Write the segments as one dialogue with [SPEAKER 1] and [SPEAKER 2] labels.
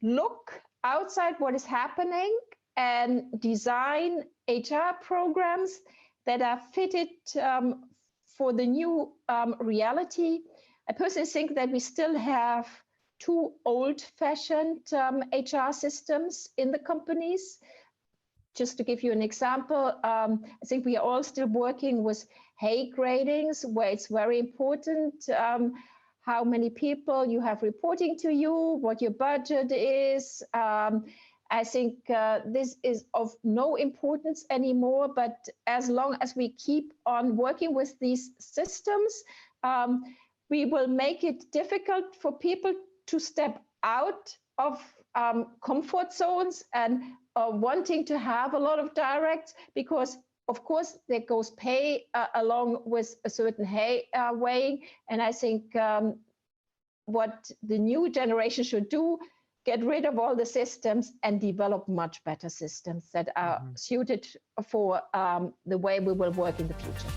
[SPEAKER 1] look outside what is happening and design HR programs that are fitted for the new reality. I personally think that we still have too old-fashioned HR systems in the companies. Just to give you an example, I think we are all still working with hay gradings, where it's very important how many people you have reporting to you, what your budget is. I think this is of no importance anymore, but as long as we keep on working with these systems, we will make it difficult for people to step out of comfort zones and wanting to have a lot of directs, because of course there goes pay along with a certain weighing. And I think what the new generation should do, get rid of all the systems and develop much better systems that are suited for the way we will work in the future.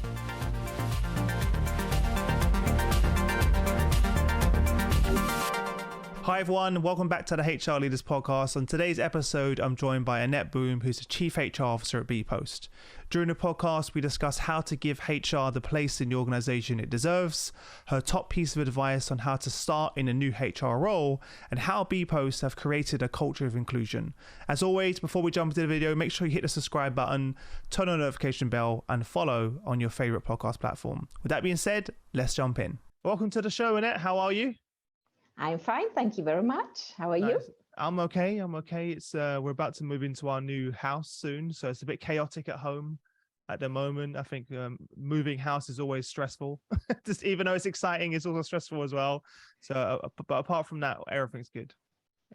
[SPEAKER 2] Hi everyone, welcome back to the HR Leaders Podcast. On today's episode, I'm joined by Anette Bohm, who's the Chief HR Officer at bpost. During the podcast, we discuss how to give HR the place in the organisation it deserves, her top piece of advice on how to start in a new HR role, and how bpost have created a culture of inclusion. As always, before we jump into the video, make sure you hit the subscribe button, turn on the notification bell, and follow on your favourite podcast platform. With that being said, let's jump in. Welcome to the show, Annette. How are you?
[SPEAKER 1] I'm fine, thank you very much. How are you?
[SPEAKER 2] I'm okay. It's we're about to move into our new house soon, so it's a bit chaotic at home at the moment. I think moving house is always stressful. Just even though it's exciting, it's also stressful as well. So, but apart from that, everything's good.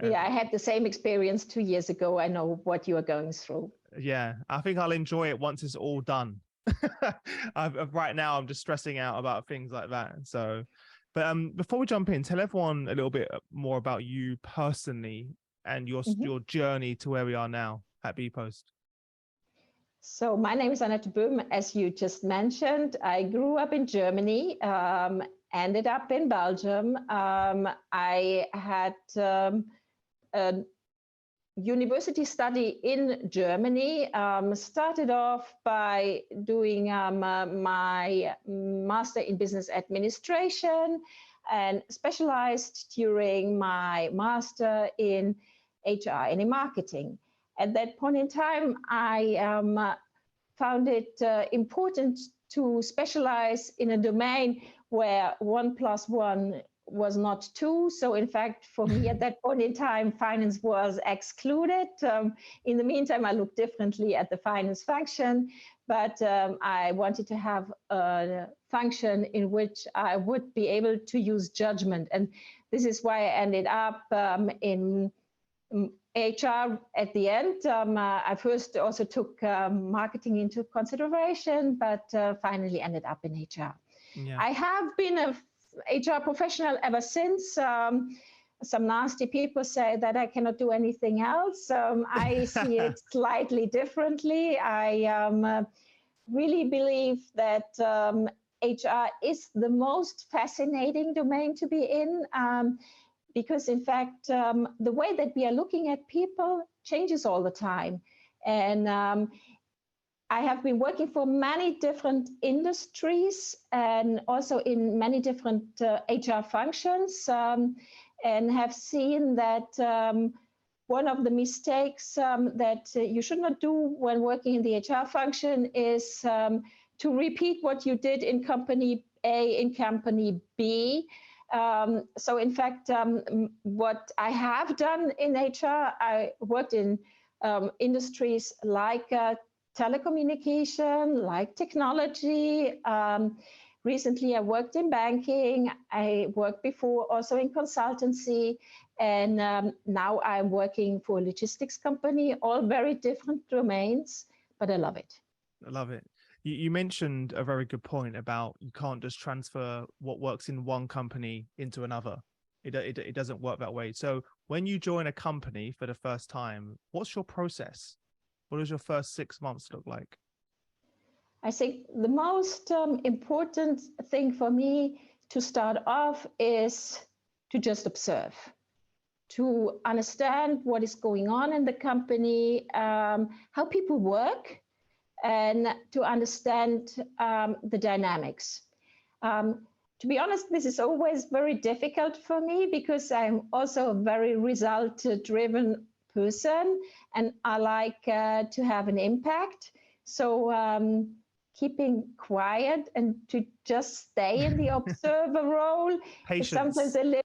[SPEAKER 1] Yeah, I had the same experience 2 years ago. I know what you are going through.
[SPEAKER 2] Yeah, I think I'll enjoy it once it's all done. Right now, I'm just stressing out about things like that. So. But before we jump in, tell everyone a little bit more about you personally and your journey to where we are now at bpost.
[SPEAKER 1] So my name is Anette Bohm, as you just mentioned. I grew up in Germany, ended up in Belgium. I had a university study in Germany, started off by doing my master in business administration and specialized during my master in HR and in marketing. At that point in time, I found it important to specialize in a domain where 1 + 1 was not 2. So in fact, for me at that point in time, finance was excluded. In the meantime, I looked differently at the finance function, but I wanted to have a function in which I would be able to use judgment. And this is why I ended up in HR at the end. I first also took marketing into consideration, but finally ended up in HR. Yeah. I have been a HR professional ever since. Some nasty people say that I cannot do anything else. I see it slightly differently. I really believe that HR is the most fascinating domain to be in, because in fact, the way that we are looking at people changes all the time. And I have been working for many different industries and also in many different HR functions, and have seen that one of the mistakes that you should not do when working in the HR function is to repeat what you did in company A in company B. So in fact, what I have done in HR, I worked in industries like telecommunication, like technology. Recently, I worked in banking. I worked before also in consultancy. And now I'm working for a logistics company, all very different domains, but I love it.
[SPEAKER 2] I love it. You mentioned a very good point about you can't just transfer what works in one company into another. It doesn't work that way. So when you join a company for the first time, what's your process? What does your first 6 months look like?
[SPEAKER 1] I think the most important thing for me to start off is to just observe, to understand what is going on in the company, how people work, and to understand the dynamics. To be honest, this is always very difficult for me because I'm also a very result-driven person, and I like to have an impact. So keeping quiet and to just stay in the observer role is sometimes a little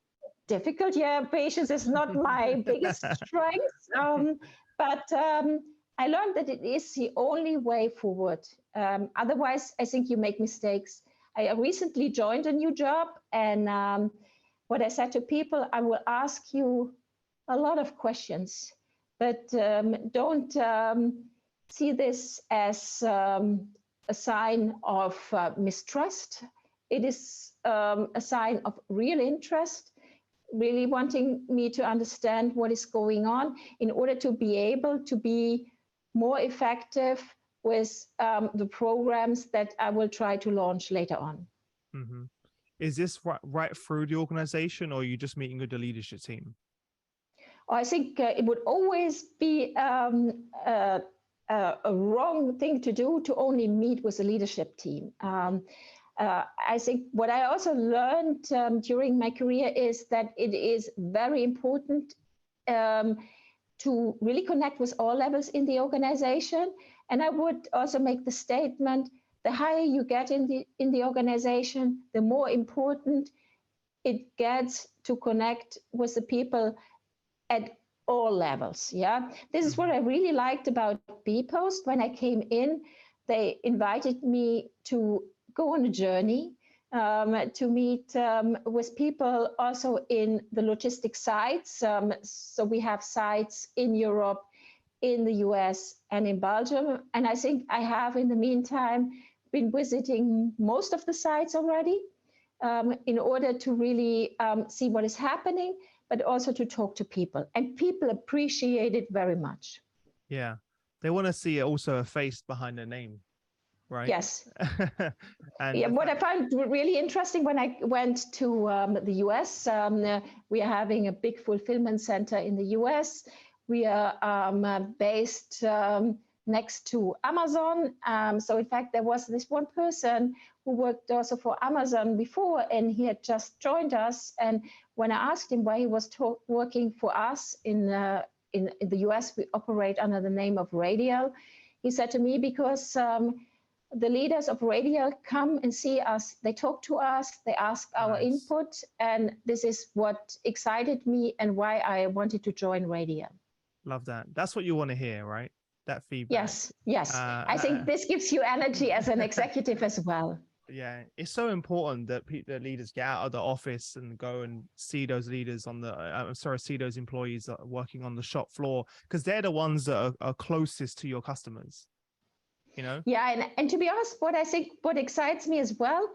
[SPEAKER 1] difficult. Yeah, patience is not my biggest strength, but I learned that it is the only way forward. Otherwise, I think you make mistakes. I recently joined a new job, and what I said to people, I will ask you a lot of questions, but don't see this as a sign of mistrust. It is a sign of real interest, really wanting me to understand what is going on in order to be able to be more effective with the programs that I will try to launch later on.
[SPEAKER 2] Mm-hmm. Is this right through the organization, or are you just meeting with the leadership team?
[SPEAKER 1] I think it would always be a wrong thing to do to only meet with the leadership team. I think what I also learned during my career is that it is very important to really connect with all levels in the organization. And I would also make the statement, the higher you get in the organization, the more important it gets to connect with the people at all levels. Yeah, this is what I really liked about bpost. When I came in, they invited me to go on a journey, to meet with people also in the logistics sites. So we have sites in Europe, in the US, and in Belgium. And I think I have, in the meantime, been visiting most of the sites already in order to really see what is happening, but also to talk to people. And people appreciate it very much.
[SPEAKER 2] Yeah. They want to see also a face behind the name, right?
[SPEAKER 1] Yes.
[SPEAKER 2] And
[SPEAKER 1] yeah, what I found really interesting when I went to the US, we are having a big fulfillment center in the US. We are based next to Amazon. So in fact, there was this one person who worked also for Amazon before, and he had just joined us. And when I asked him why he was working for us in the US, we operate under the name of Radial. He said to me, because the leaders of Radial come and see us, they talk to us, they ask our input, and this is what excited me and why I wanted to join Radial.
[SPEAKER 2] Love that. That's what you want to hear, right? That feedback.
[SPEAKER 1] Yes. I think this gives you energy as an executive as well.
[SPEAKER 2] Yeah, it's so important that the leaders get out of the office and go and see those leaders see those employees that are working on the shop floor, because they're the ones that are closest to your customers. You know?
[SPEAKER 1] Yeah, and to be honest, what excites me as well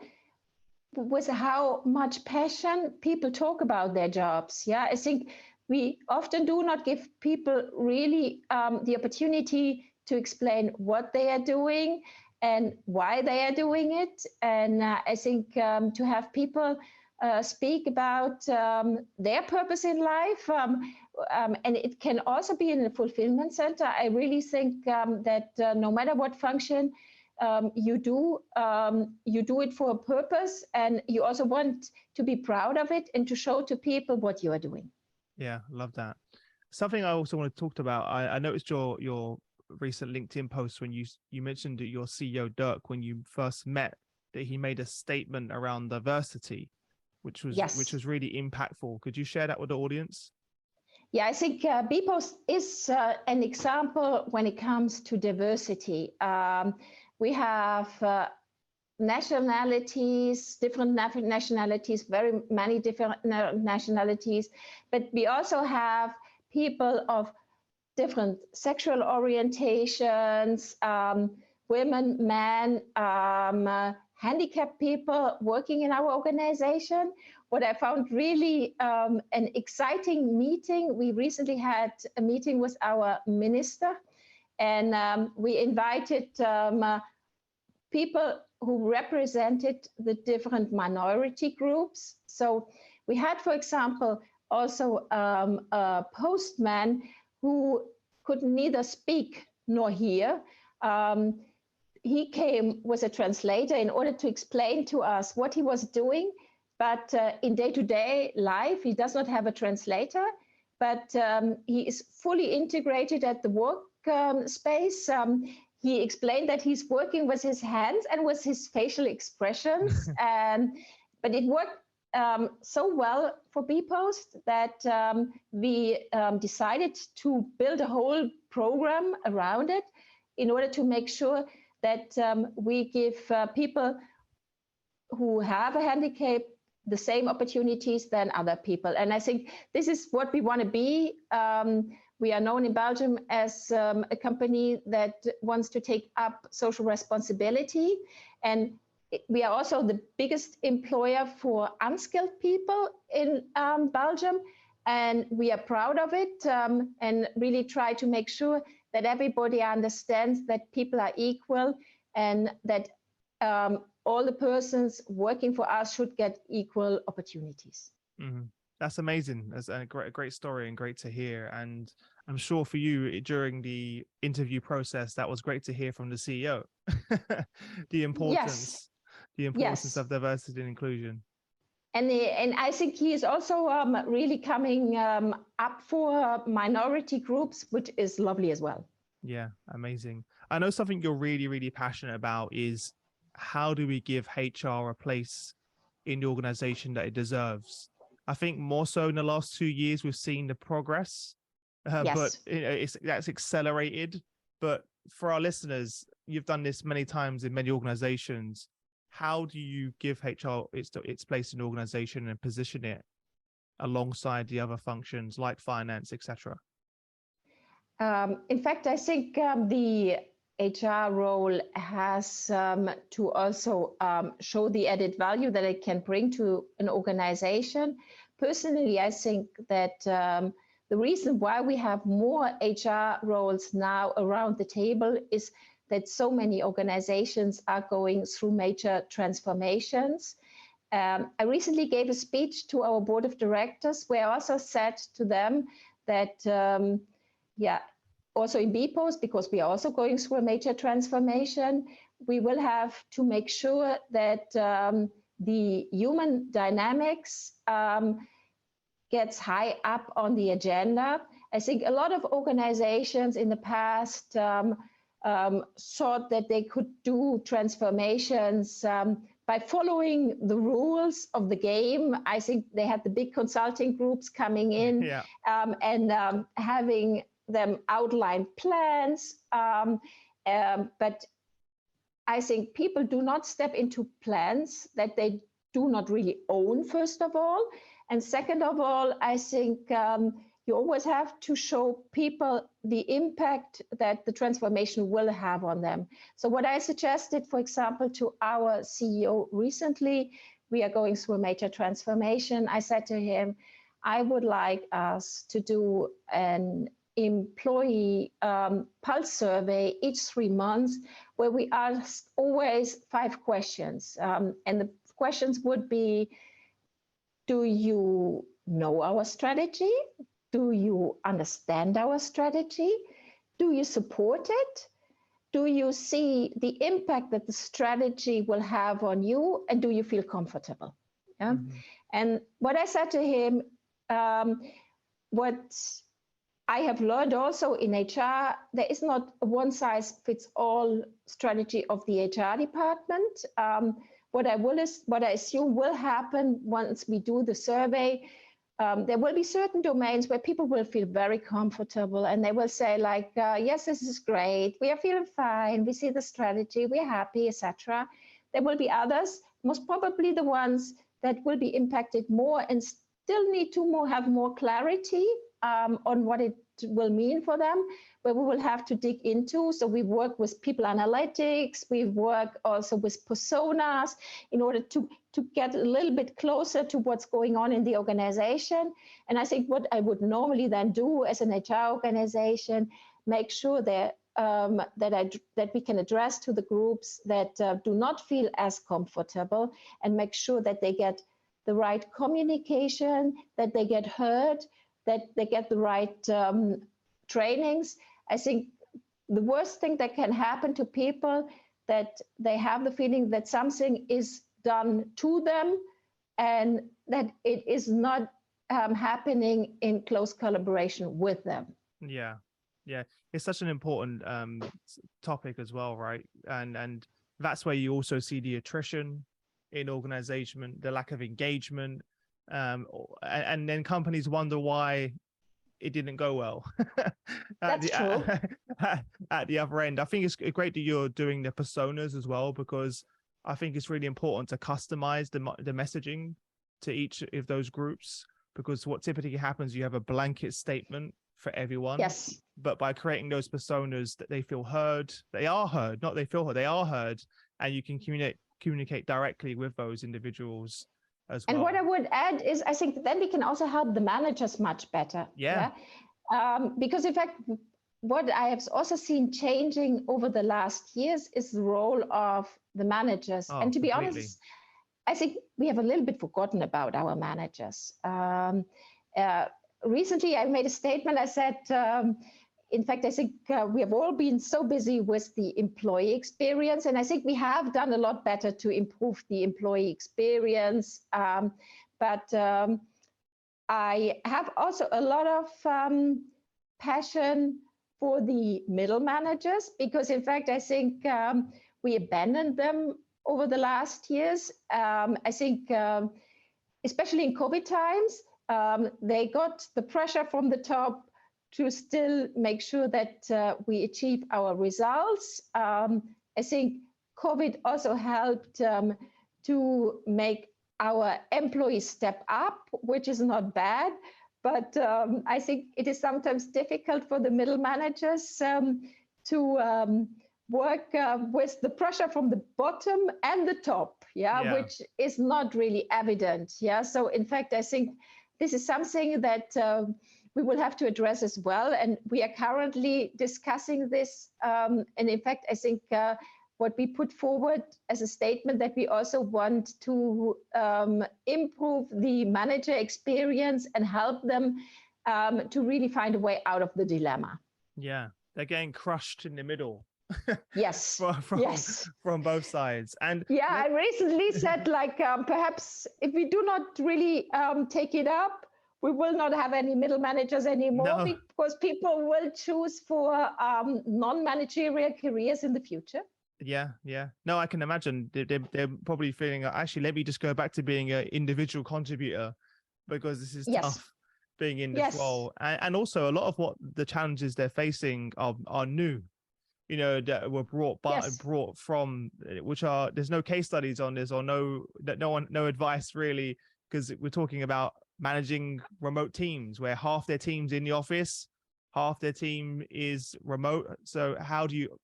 [SPEAKER 1] was how much passion people talk about their jobs. Yeah, I think we often do not give people really the opportunity to explain what they are doing and why they are doing it. And I think to have people speak about their purpose in life, and it can also be in a fulfillment center. I really think that no matter what function you do it for a purpose, and you also want to be proud of it and to show to people what you are doing.
[SPEAKER 2] Yeah, love that. Something I also want to talk about, I noticed your recent LinkedIn post when you mentioned that your CEO Dirk, when you first met, that he made a statement around diversity, which was really impactful. Could you share that with the audience?
[SPEAKER 1] Yeah, I think bpost is an example when it comes to diversity. We have nationalities, different nationalities, very many different nationalities, but we also have people of different sexual orientations, women, men, handicapped people working in our organization. What I found really an exciting meeting, we recently had a meeting with our minister, and we invited people who represented the different minority groups. So we had, for example, also a postman who could neither speak nor hear. He came with a translator in order to explain to us what he was doing. But in day-to-day life, he does not have a translator, but he is fully integrated at the work space. He explained that he's working with his hands and with his facial expressions. But it worked so well for bpost that we decided to build a whole program around it in order to make sure that we give people who have a handicap the same opportunities than other people. And I think this is what we want to be. We are known in Belgium as a company that wants to take up social responsibility. And we are also the biggest employer for unskilled people in Belgium. And we are proud of it and really try to make sure that everybody understands that people are equal and that all the persons working for us should get equal opportunities.
[SPEAKER 2] Mm-hmm. That's amazing. That's a great story and great to hear. And I'm sure for you during the interview process, that was great to hear from the CEO. the importance of diversity and inclusion.
[SPEAKER 1] And I think he is also really coming up for minority groups, which is lovely as well.
[SPEAKER 2] Yeah, amazing. I know something you're really, really passionate about is how do we give HR a place in the organization that it deserves? I think more so in the last 2 years, we've seen the progress, but that's accelerated. But for our listeners, you've done this many times in many organizations. How do you give HR its place in the organization and position it alongside the other functions like finance, etc.?
[SPEAKER 1] In fact, I think the HR role has to also show the added value that it can bring to an organization. Personally, I think that the reason why we have more HR roles now around the table is that so many organizations are going through major transformations. I recently gave a speech to our board of directors where I also said to them that also in bpost, because we are also going through a major transformation, we will have to make sure that the human dynamics gets high up on the agenda. I think a lot of organizations in the past thought that they could do transformations by following the rules of the game. I think they had the big consulting groups coming in and having them outline plans, but I think people do not step into plans that they do not really own, first of all. And second of all, I think you always have to show people the impact that the transformation will have on them. So what I suggested, for example, to our CEO recently, we are going through a major transformation. I said to him, I would like us to do an employee pulse survey each 3 months where we ask always 5 questions. And the questions would be, do you know our strategy? Do you understand our strategy? Do you support it? Do you see the impact that the strategy will have on you? And do you feel comfortable? Yeah? Mm-hmm. And what I said to him, what I have learned also in HR, there is not a one-size-fits-all strategy of the HR department. What I assume will happen once we do the survey, there will be certain domains where people will feel very comfortable and they will say like, yes, this is great. We are feeling fine. We see the strategy. We're happy, etc. There will be others, most probably the ones that will be impacted more and still need to have more clarity on what it will mean for them, where we will have to dig into. So we work with people analytics, we work also with personas in order to get a little bit closer to what's going on in the organization. And I think what I would normally then do as an HR organization, make sure that that we can address to the groups that do not feel as comfortable and make sure that they get the right communication, that they get heard, that they get the right trainings. I think the worst thing that can happen to people, that they have the feeling that something is done to them and that it is not happening in close collaboration with them.
[SPEAKER 2] Yeah, it's such an important topic as well, right? And that's where you also see the attrition in organization, the lack of engagement, and then companies wonder why it didn't go well.
[SPEAKER 1] That's true.
[SPEAKER 2] At the other end, I think it's great that you're doing the personas as well, because I think it's really important to customize the messaging to each of those groups, because what typically happens, you have a blanket statement for everyone.
[SPEAKER 1] Yes.
[SPEAKER 2] But by creating those personas that they feel heard, they are heard, not they feel heard, they are heard, and you can communicate directly with those individuals as well.
[SPEAKER 1] And what I would add is, I think then we can also help the managers much better.
[SPEAKER 2] Yeah.
[SPEAKER 1] Because in fact, what I have also seen changing over the last years is the role of the managers. And to be honest, I think we have a little bit forgotten about our managers. Recently, I made a statement. I said, in fact, I think we have all been so busy with the employee experience, and I think we have done a lot better to improve the employee experience. But I have also a lot of passion for the middle managers, because in fact, I think we abandoned them over the last years. I think, especially in COVID times, they got the pressure from the top to still make sure that we achieve our results. I think COVID also helped to make our employees step up, which is not bad. But I think it is sometimes difficult for the middle managers to work with the pressure from the bottom and the top, which is not really evident. So in fact, I think this is something that we will have to address as well. And we are currently discussing this. And in fact, I think what we put forward as a statement, that we also want to improve the manager experience and help them to really find a way out of the dilemma.
[SPEAKER 2] Yeah, they're getting crushed in the middle.
[SPEAKER 1] Yes.
[SPEAKER 2] From both sides. And
[SPEAKER 1] I recently said, like, perhaps if we do not really take it up, we will not have any middle managers anymore, because people will choose for non-managerial careers in the future.
[SPEAKER 2] Yeah. No, I can imagine they're probably feeling, actually, let me just go back to being an individual contributor, because this is tough being in this role. And also a lot of what the challenges they're facing are new, that were brought from, which are, there's no case studies on this, or no advice really, because we're talking about managing remote teams where half their team's in the office, half their team is remote. So how do you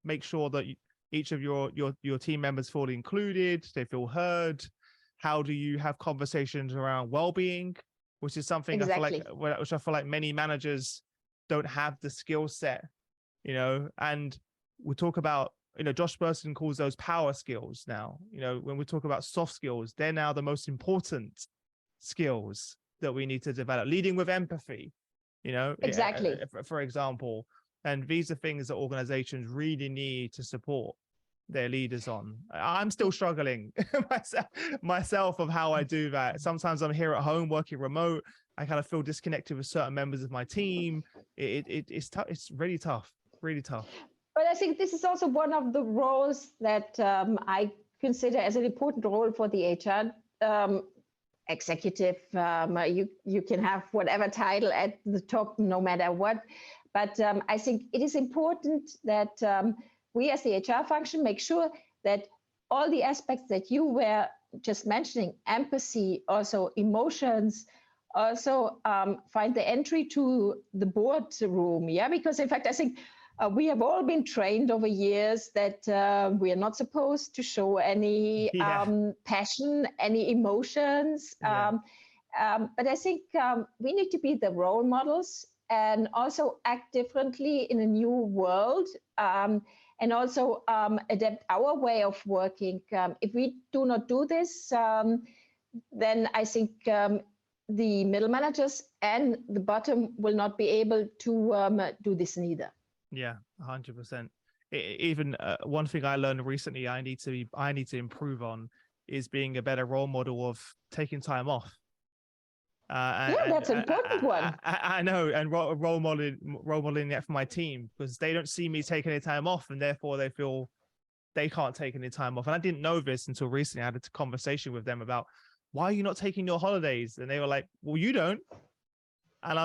[SPEAKER 2] make sure that each of your team members feel included, they feel heard? How do you have conversations around well-being, which is something I feel like many managers don't have the skill set, and we talk about, Josh Burson calls those power skills now. When we talk about soft skills, they're now the most important skills that we need to develop. Leading with empathy, for example. And these are things that organizations really need to support their leaders on. I'm still struggling myself of how I do that. Sometimes I'm here at home working remote. I kind of feel disconnected with certain members of my team. It's tough. It's really tough.
[SPEAKER 1] But I think this is also one of the roles that I consider as an important role for the HR executive. You can have whatever title at the top, no matter what. But I think it is important that we as the HR function make sure that all the aspects that you were just mentioning, empathy, also emotions, also find the entry to the boardroom. Because in fact, I think we have all been trained over years that we are not supposed to show any passion, any emotions. But I think we need to be the role models and also act differently in a new world, and also adapt our way of working. If we do not do this, then I think the middle managers and the bottom will not be able to do this neither.
[SPEAKER 2] Yeah, 100%. Even one thing I learned recently, I need to improve on is being a better role model of taking time off.
[SPEAKER 1] That's an important one.
[SPEAKER 2] I know, and role modeling that for my team, because they don't see me taking any time off, and therefore they feel they can't take any time off. And I didn't know this until recently. I had a conversation with them about, why are you not taking your holidays? And they were like, well, you don't. And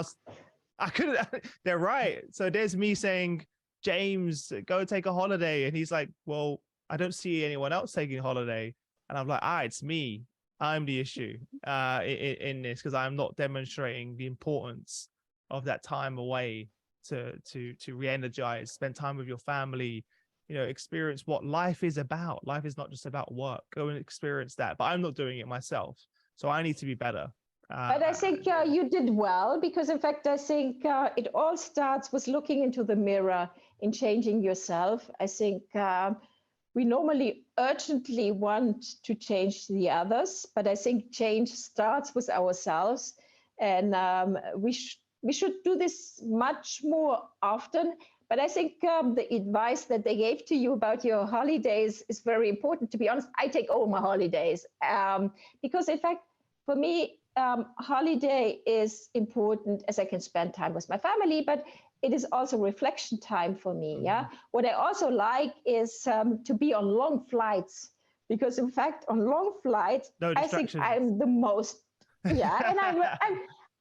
[SPEAKER 2] I couldn't. They're right. So there's me saying, James, go take a holiday, and he's like, well, I don't see anyone else taking a holiday. And I'm like, it's me. I'm the issue in this, because I'm not demonstrating the importance of that time away to re-energize, spend time with your family, experience what life is about. Life is not just about work. Go and experience that. But I'm not doing it myself, so I need to be better.
[SPEAKER 1] But I think you did well, because in fact, I think it all starts with looking into the mirror and changing yourself. I think we normally urgently want to change the others, but I think change starts with ourselves, and we should do this much more often. But I think the advice that they gave to you about your holidays is very important. To be honest, I take all my holidays because, in fact, for me, holiday is important, as I can spend time with my family, but it is also reflection time for me. Yeah. What I also like is to be on long flights, because in fact, on long flights, I think I'm the most. Yeah, and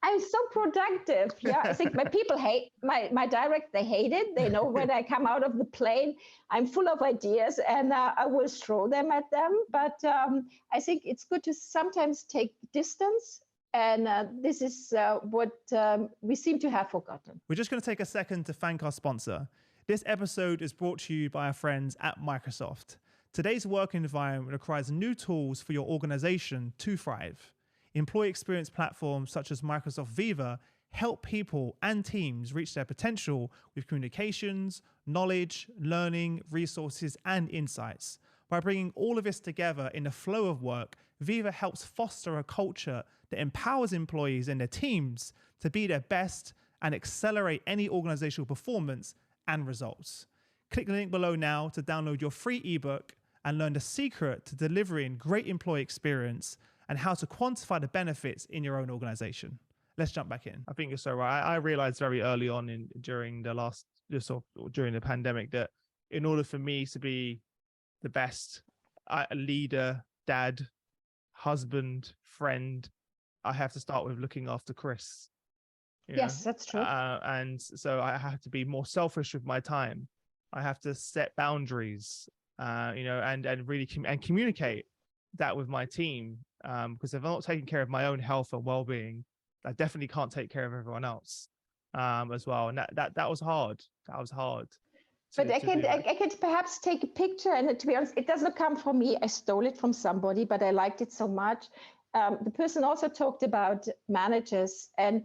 [SPEAKER 1] I'm so productive. Yeah, I think my people hate my direct. They hate it. They know when I come out of the plane, I'm full of ideas, and I will throw them at them. But I think it's good to sometimes take distance. And this is what we seem to have forgotten.
[SPEAKER 2] We're just going to take a second to thank our sponsor. This episode is brought to you by our friends at Microsoft. Today's work environment requires new tools for your organization to thrive. Employee experience platforms such as Microsoft Viva help people and teams reach their potential with communications, knowledge, learning, resources, and insights. By bringing all of this together in the flow of work, Viva helps foster a culture that empowers employees and their teams to be their best and accelerate any organizational performance and results. Click the link below now to download your free ebook and learn the secret to delivering great employee experience and how to quantify the benefits in your own organization. Let's jump back in. I think you're so right. I realized very early on during the pandemic that in order for me to be the best leader, dad, husband, friend, I have to start with looking after Chris.
[SPEAKER 1] Yes, that's true.
[SPEAKER 2] And so I have to be more selfish with my time. I have to set boundaries, and really communicate that with my team. Because if I'm not taking care of my own health and well-being, I definitely can't take care of everyone else as well. And that was hard. That was hard.
[SPEAKER 1] But I could perhaps take a picture, and to be honest, it doesn't come from me. I stole it from somebody, but I liked it so much. The person also talked about managers, and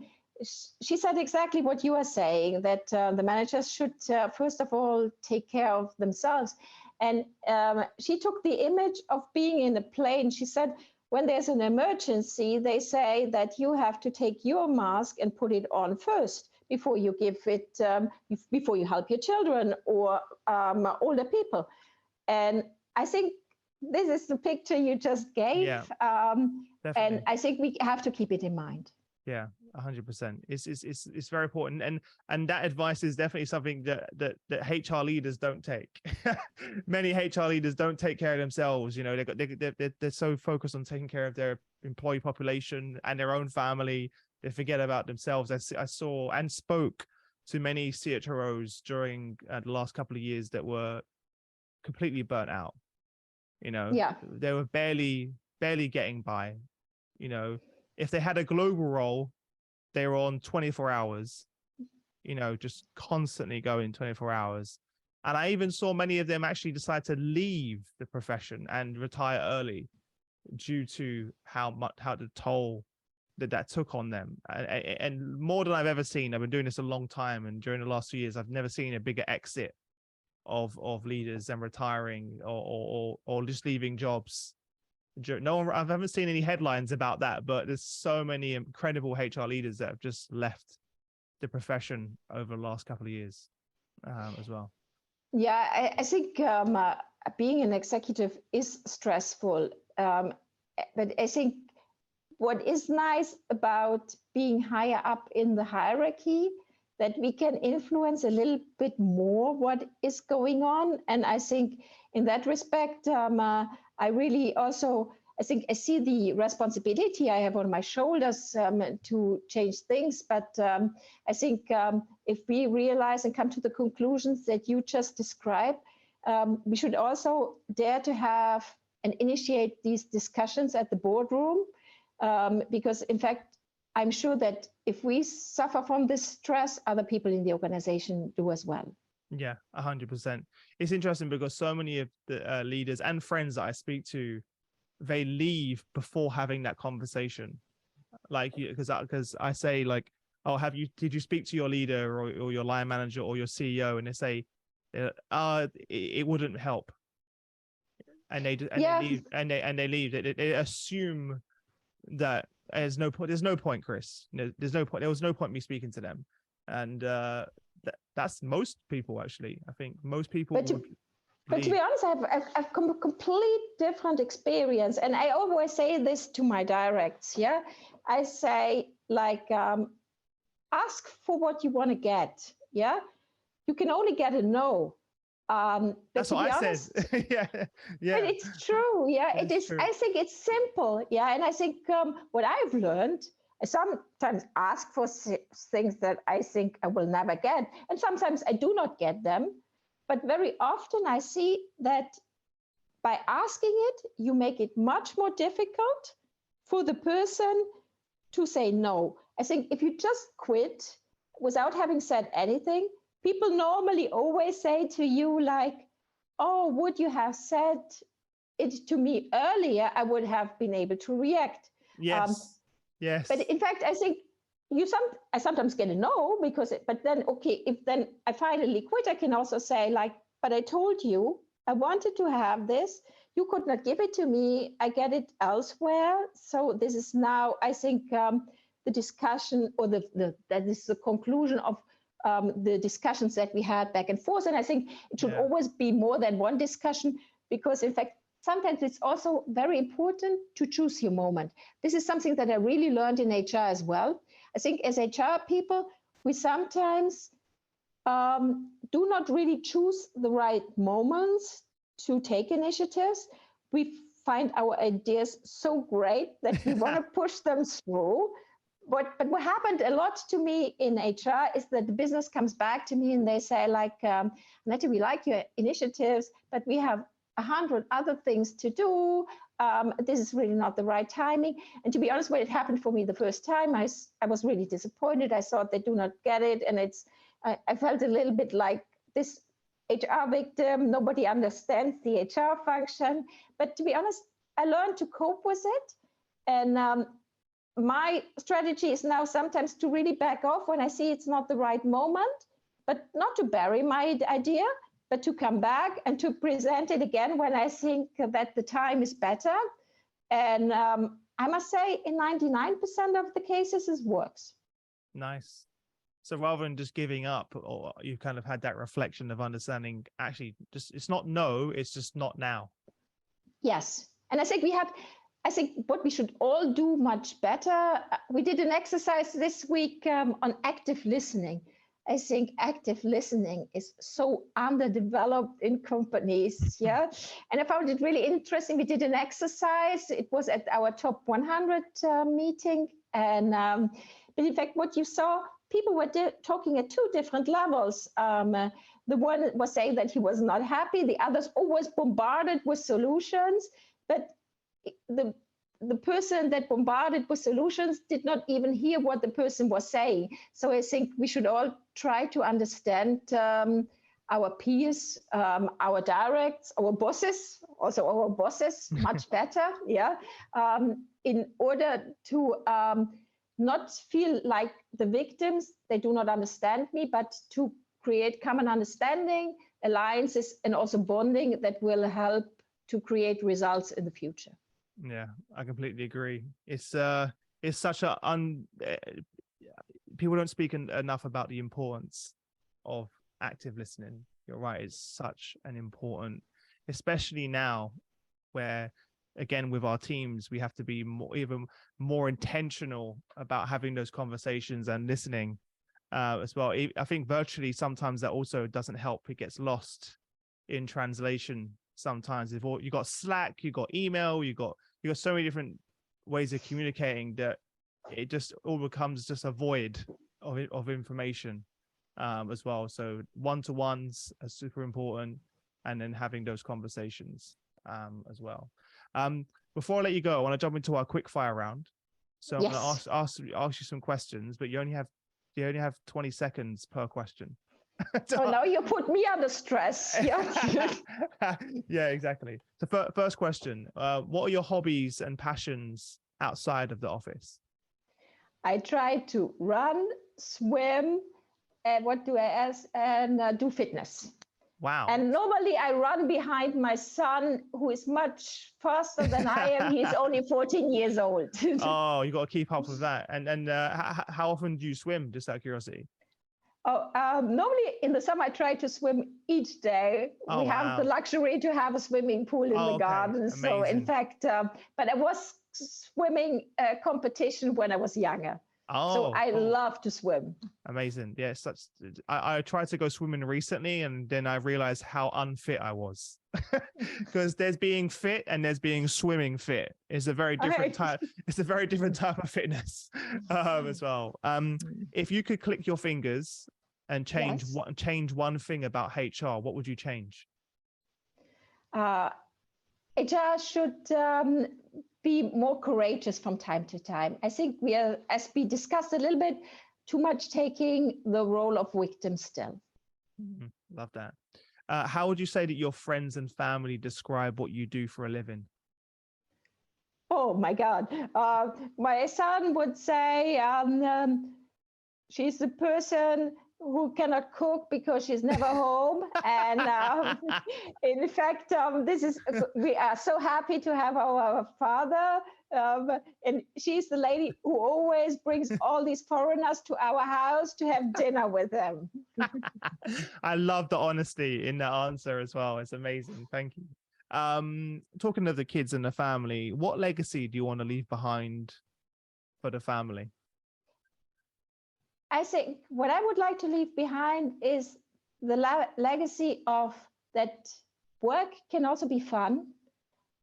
[SPEAKER 1] she said exactly what you are saying, that the managers should, first of all, take care of themselves. And she took the image of being in a plane. She said, when there's an emergency, they say that you have to take your mask and put it on first before you give it, before you help your children or older people. And I think this is the picture you just gave.
[SPEAKER 2] Yeah,
[SPEAKER 1] and I think we have to keep it in mind.
[SPEAKER 2] Yeah, 100%. It's very important, and that advice is definitely something that HR leaders don't take. Many HR leaders don't take care of themselves. They're so focused on taking care of their employee population and their own family, they forget about themselves. I saw and spoke to many CHROs during the last couple of years that were completely burnt out. They were barely getting by. If they had a global role, they were on 24 hours, just constantly going 24 hours. And I even saw many of them actually decide to leave the profession and retire early due to how the toll that took on them. And more than I've ever seen. I've been doing this a long time, and during the last 2 years, I've never seen a bigger exit of leaders and retiring or just leaving jobs No one, I haven't seen any headlines about that, but there's so many incredible HR leaders that have just left the profession over the last couple of years as well.
[SPEAKER 1] Yeah, I think being an executive is stressful. But I think what is nice about being higher up in the hierarchy, that we can influence a little bit more what is going on. And I think in that respect, I really also, I think I see the responsibility I have on my shoulders to change things. But I think if we realize and come to the conclusions that you just described, we should also dare to have and initiate these discussions at the boardroom, because in fact, I'm sure that if we suffer from this stress, other people in the organization do as well.
[SPEAKER 2] Yeah, 100%. It's interesting because so many of the leaders and friends that I speak to, they leave before having that conversation. Like, because I say like, oh, did you speak to your leader or your line manager or your CEO? And they say, it wouldn't help. And they leave, and they leave. They assume that there's no point, Chris. There's no point. There was no point me speaking to them, and that's most people actually. I think most people. But
[SPEAKER 1] to be honest, I've come a complete different experience, and I always say this to my directs. Yeah, I say like, ask for what you want to get. Yeah, you can only get a no.
[SPEAKER 2] That's what I said. yeah.
[SPEAKER 1] But it's true. Yeah, it is. True. I think it's simple. Yeah, and I think what I've learned, I sometimes ask for things that I think I will never get, and sometimes I do not get them. But very often I see that by asking it, you make it much more difficult for the person to say no. I think if you just quit without having said anything, people normally always say to you like, oh, would you have said it to me earlier? I would have been able to react.
[SPEAKER 2] Yes. Yes.
[SPEAKER 1] But in fact, I think I sometimes get a no but then, okay, if then I finally quit, I can also say like, but I told you I wanted to have this. You could not give it to me. I get it elsewhere. So this is now, I think, the discussion or that is the conclusion of the discussions that we had back and forth. And I think it should always be more than one discussion, because in fact, sometimes it's also very important to choose your moment. This is something that I really learned in HR as well. I think as HR people, we sometimes do not really choose the right moments to take initiatives. We find our ideas so great that we want to push them through. But what happened a lot to me in HR is that the business comes back to me and they say like, Anette, we like your initiatives, but we have 100 other things to do. This is really not the right timing. And to be honest, when it happened for me the first time, I was really disappointed. I thought they do not get it. And I felt a little bit like this HR victim. Nobody understands the HR function. But to be honest, I learned to cope with it. And my strategy is now sometimes to really back off when I see it's not the right moment, but not to bury my idea, but to come back and to present it again when I think that the time is better. And I must say, in 99% of the cases, it works.
[SPEAKER 2] Nice. So rather than just giving up, or you've kind of had that reflection of understanding, actually, just it's not no, it's just not now.
[SPEAKER 1] Yes. And I think what we should all do much better, we did an exercise this week on active listening. I think active listening is so underdeveloped in companies, yeah. And I found it really interesting. We did an exercise. It was at our top 100 meeting, and but in fact, what you saw, people were talking at two different levels. The one was saying that he was not happy. The others always bombarded with solutions, but the person that bombarded with solutions did not even hear what the person was saying. So I think we should all try to understand our peers, our directs, our bosses, also our bosses much better, yeah, in order to not feel like the victims, they do not understand me, but to create common understanding, alliances, and also bonding that will help to create results in the future.
[SPEAKER 2] Yeah, I completely agree. It's such a people don't speak enough about the importance of active listening. You're right. It's such an important, especially now where, again, with our teams, we have to be even more intentional about having those conversations and listening as well. I think virtually sometimes that also doesn't help. It gets lost in translation sometimes. If you got Slack, you got email, you got so many different ways of communicating that it just all becomes just a void of information as well. So one-to-ones are super important, and then having those conversations as well. Before I let you go, I want to jump into our quick fire round. So I'm going to ask you some questions, but you only have 20 seconds per question.
[SPEAKER 1] Oh, now you put me under stress. Yeah.
[SPEAKER 2] Yeah, exactly. So first question, what are your hobbies and passions outside of the office?
[SPEAKER 1] I try to run, swim, and what do I ask? And do fitness.
[SPEAKER 2] Wow.
[SPEAKER 1] And normally I run behind my son, who is much faster than I am. He's only 14 years old.
[SPEAKER 2] Oh, you got to keep up with that. And how often do you swim, just out of curiosity?
[SPEAKER 1] Oh, normally in the summer I try to swim each day.
[SPEAKER 2] Oh,
[SPEAKER 1] we have the luxury to have a swimming pool in the garden.
[SPEAKER 2] Amazing.
[SPEAKER 1] So in fact, but I was swimming competition when I was younger. So I love to swim.
[SPEAKER 2] Amazing. Yeah, I tried to go swimming recently, and then I realized how unfit I was. Because there's being fit and there's being swimming fit. It's a very different type. It's a very different type of fitness as well. If you could click your fingers and change one thing about HR, what would you change?
[SPEAKER 1] HR should be more courageous from time to time. I think we are, as we discussed a little bit, too much taking the role of victim still.
[SPEAKER 2] Love that. How would you say that your friends and family describe what you do for a living?
[SPEAKER 1] Oh my God. My son would say she's the person who cannot cook because she's never home. And in fact, we are so happy to have our father. And she's the lady who always brings all these foreigners to our house to have dinner with them.
[SPEAKER 2] I love the honesty in that answer as well. It's amazing. Thank you. Talking of the kids and the family, what legacy do you want to leave behind for the family?
[SPEAKER 1] I think what I would like to leave behind is the legacy of that work can also be fun.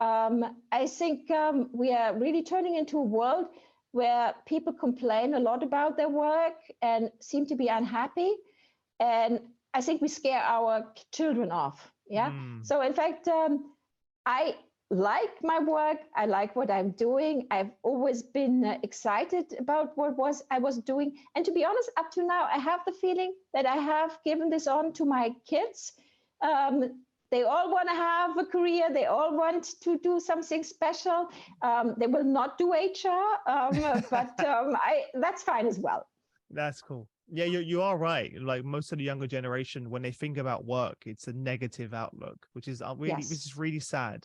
[SPEAKER 1] I think we are really turning into a world where people complain a lot about their work and seem to be unhappy. And I think we scare our children off. Yeah. So in fact, I like my work. I like what I'm doing. I've always been excited about what I was doing. And to be honest, up to now, I have the feeling that I have given this on to my kids. They all want to have a career. They all want to do something special. They will not do HR, but that's fine as well. That's
[SPEAKER 2] cool. Yeah, you are right. Like most of the younger generation, when they think about work, it's a negative outlook, which is really sad.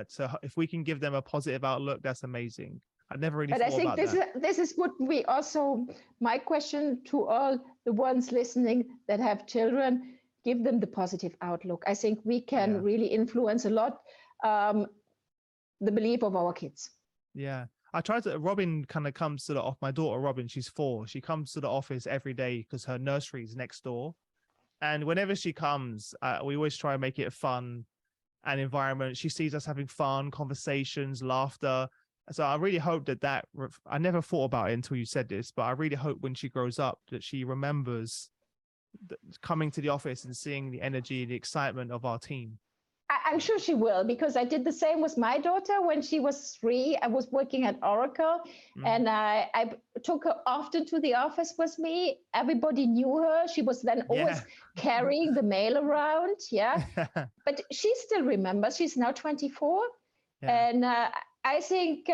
[SPEAKER 2] So if we can give them a positive outlook, that's amazing. I never really thought about that. But I think
[SPEAKER 1] this is what we also, my question to all the ones listening that have children, give them the positive outlook. I think we can really influence a lot the belief of our kids.
[SPEAKER 2] Yeah. I tried to, Robin kind of comes to my daughter, Robin, she's 4. She comes to the office every day because her nursery is next door. And whenever she comes, we always try and make it a fun and environment. She sees us having fun, conversations, laughter. So I really hope that I never thought about it until you said this, but I really hope when she grows up that she remembers coming to the office and seeing the energy, the excitement of our team.
[SPEAKER 1] I'm sure she will, because I did the same with my daughter when she was 3. I was working at Oracle, and I took her often to the office with me. Everybody knew her. She was then always carrying the mail around. Yeah. But she still remembers. She's now 24. Yeah. And I think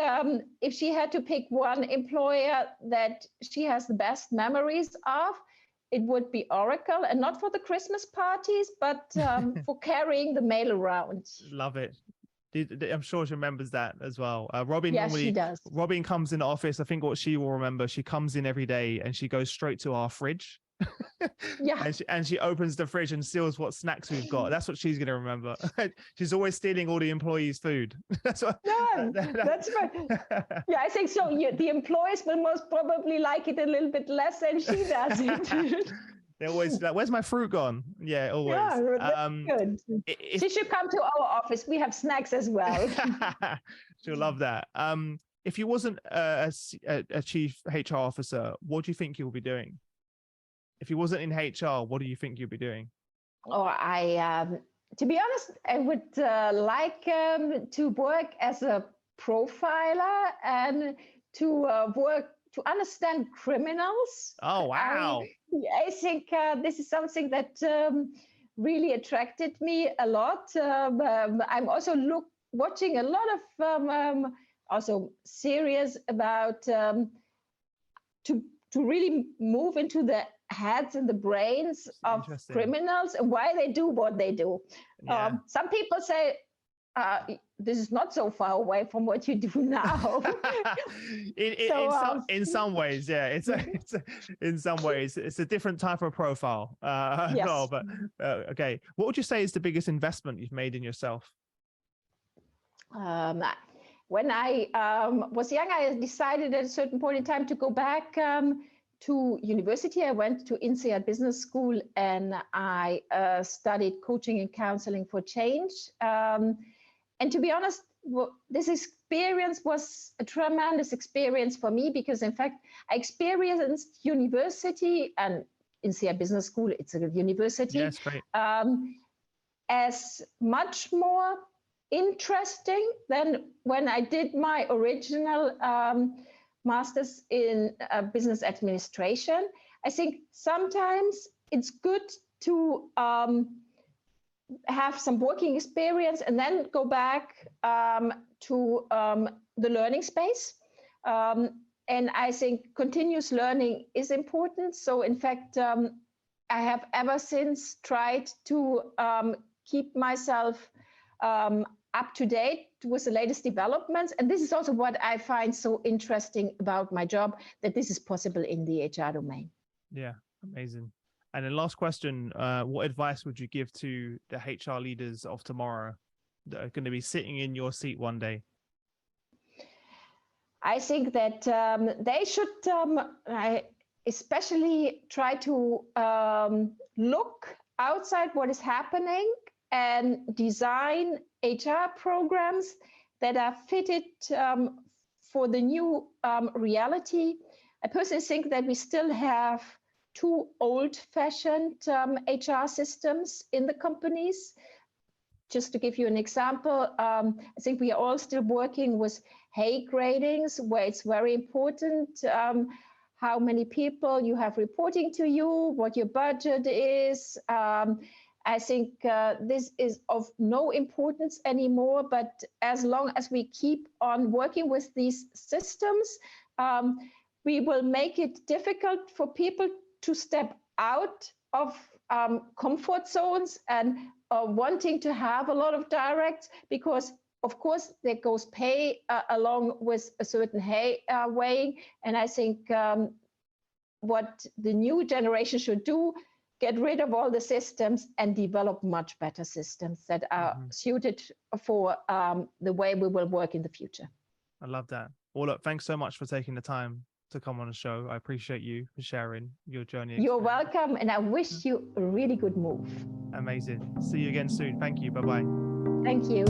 [SPEAKER 1] if she had to pick one employer that she has the best memories of, it would be Oracle, and not for the Christmas parties, but for carrying the mail around.
[SPEAKER 2] Love it. I'm sure she remembers that as well. Robin
[SPEAKER 1] Yes, she does.
[SPEAKER 2] Robin comes in the office. I think what she will remember, she comes in every day and she goes straight to our fridge.
[SPEAKER 1] Yeah.
[SPEAKER 2] and she opens the fridge and seals what snacks we've got. That's what she's going to remember. She's always stealing all the employees' food. That's what.
[SPEAKER 1] No, that's right. Yeah, I think so. The employees will most probably like it a little bit less than she does it.
[SPEAKER 2] They're always like, "Where's my fruit gone?" Yeah, always.
[SPEAKER 1] Yeah, good. She should come to our office. We have snacks as well.
[SPEAKER 2] She'll love that. If you wasn't a chief HR officer, what do you think you'll be doing? If you wasn't in HR, what do you think you'll be doing?
[SPEAKER 1] Oh, to be honest, I would like to work as a profiler and to work to understand criminals.
[SPEAKER 2] Oh, wow.
[SPEAKER 1] I think this is something that really attracted me a lot. I'm also watching a lot of also series about to really move into the heads and the brains of criminals and why they do what they do.
[SPEAKER 2] Yeah.
[SPEAKER 1] Some people say this is not so far away from what you do now.
[SPEAKER 2] In some ways, yeah, it's in some ways it's a different type of profile.
[SPEAKER 1] Yes.
[SPEAKER 2] No, but okay. What would you say is the biggest investment you've made in yourself?
[SPEAKER 1] When I was young, I decided at a certain point in time to go back to university. I went to INSEAD Business School and I studied coaching and counseling for change. And to be honest, this experience was a tremendous experience for me because, in fact, I experienced university and INSEAD Business School, it's a university,
[SPEAKER 2] yes, great.
[SPEAKER 1] As much more interesting than when I did my original master's in business administration. I think sometimes it's good to have some working experience and then go back to the learning space. And I think continuous learning is important. So in fact, I have ever since tried to keep myself up to date with the latest developments. And this is also what I find so interesting about my job, that this is possible in the HR domain.
[SPEAKER 2] Yeah, amazing. And then last question, what advice would you give to the HR leaders of tomorrow that are going to be sitting in your seat one day?
[SPEAKER 1] I think that they should especially try to look outside what is happening and design HR programs that are fitted for the new reality. I personally think that we still have too old-fashioned HR systems in the companies. Just to give you an example, I think we are all still working with Hay gradings, where it's very important how many people you have reporting to you, what your budget is. I think this is of no importance anymore, but as long as we keep on working with these systems, we will make it difficult for people to step out of comfort zones and wanting to have a lot of directs, because of course there goes pay along with a certain weighing. And I think what the new generation should do, get rid of all the systems and develop much better systems that are suited for the way we will work in the future.
[SPEAKER 2] I love that. Well, look, thanks so much for taking the time to come on the show. I appreciate you for sharing your journey.
[SPEAKER 1] You're welcome, and I wish you a really good move.
[SPEAKER 2] Amazing. See you again soon. Thank you. Bye-bye.
[SPEAKER 1] Thank you.